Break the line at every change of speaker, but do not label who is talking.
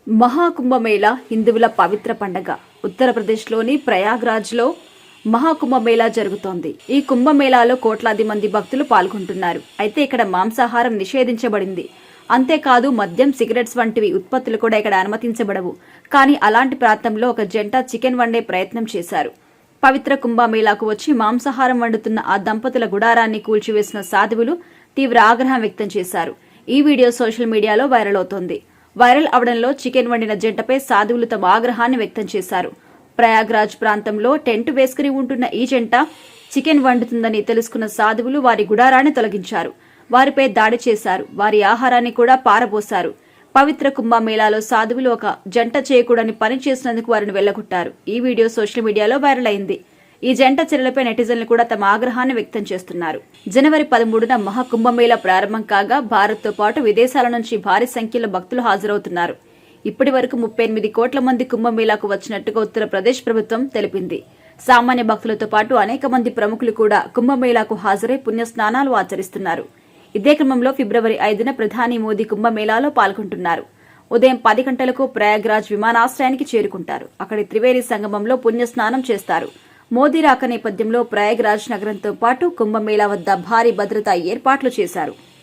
మహాకుంభమేళా హిందువుల పవిత్ర పండగ. ఉత్తరప్రదేశ్లోని ప్రయాగ్రాజ్లో మహాకుంభమేళా జరుగుతోంది. ఈ కుంభమేళాలో కోట్లాది మంది భక్తులు పాల్గొంటున్నారు. అయితే ఇక్కడ మాంసాహారం నిషేధించబడింది. అంతేకాదు మద్యం, సిగరెట్స్ వంటివి ఉత్పత్తులు కూడా ఇక్కడ అనుమతించబడవు. కానీ అలాంటి ప్రాంతంలో ఒక జంట చికెన్ వండే ప్రయత్నం చేశారు. పవిత్ర కుంభమేళాకు వచ్చి మాంసాహారం వండుతున్న ఆ దంపతుల గుడారాన్ని కూల్చివేసిన సాధువులు తీవ్ర ఆగ్రహం వ్యక్తం చేశారు. ఈ వీడియో సోషల్ మీడియాలో వైరల్ అవుతోంది. వైరల్ అవడంలో చికెన్ వండిన జంటపై సాధువులు తమ ఆగ్రహాన్ని వ్యక్తం చేశారు. ప్రయాగ్రాజ్ ప్రాంతంలో టెంట్ వేసుకుని ఉంటున్న ఈ జంట చికెన్ వండుతుందని తెలుసుకున్న సాధువులు వారి గుడారాన్ని తొలగించారు. వారిపై దాడి చేశారు. వారి ఆహారాన్ని కూడా పారబోశారు. పవిత్ర కుంభమేళాలో సాధువులు ఒక జంట చేయకూడని పని చేసినందుకు వారిని వెళ్లగొట్టారు. ఈ వీడియో సోషల్ మీడియాలో వైరల్ అయింది. ఈ జంట చర్యలపై నెటిజన్లు కూడా తమ ఆగ్రహాన్ని వ్యక్తం చేస్తున్నారు. జనవరి 13న మహాకుంభమేళా ప్రారంభం కాగా భారత్తో పాటు విదేశాల నుంచి భారీ సంఖ్యలో భక్తులు హాజరవుతున్నారు. ఇప్పటి వరకు 38 కోట్ల మంది కుంభమేళాకు వచ్చినట్టుగా ఉత్తరప్రదేశ్ ప్రభుత్వం తెలిపింది. సామాన్య భక్తులతో పాటు అనేక మంది ప్రముఖులు కూడా కుంభమేళాకు హాజరై పుణ్యస్నానాలు ఆచరిస్తున్నారు. ఇదే క్రమంలో ఫిబ్రవరి 5న ప్రధాని మోదీ కుంభమేళాలో పాల్గొంటున్నారు. ఉదయం 10 గంటలకు ప్రయాగ్రాజ్ విమానాశ్రయానికి చేరుకుంటారు. అక్కడి త్రివేణి సంగమంలో పుణ్యస్నానం చేస్తారు. మోదీ రాక నేపథ్యంలో ప్రయాగ్రాజ్ నగరంతో పాటు కుంభమేళా వద్ద భారీ భద్రతా ఏర్పాట్లు చేశారు.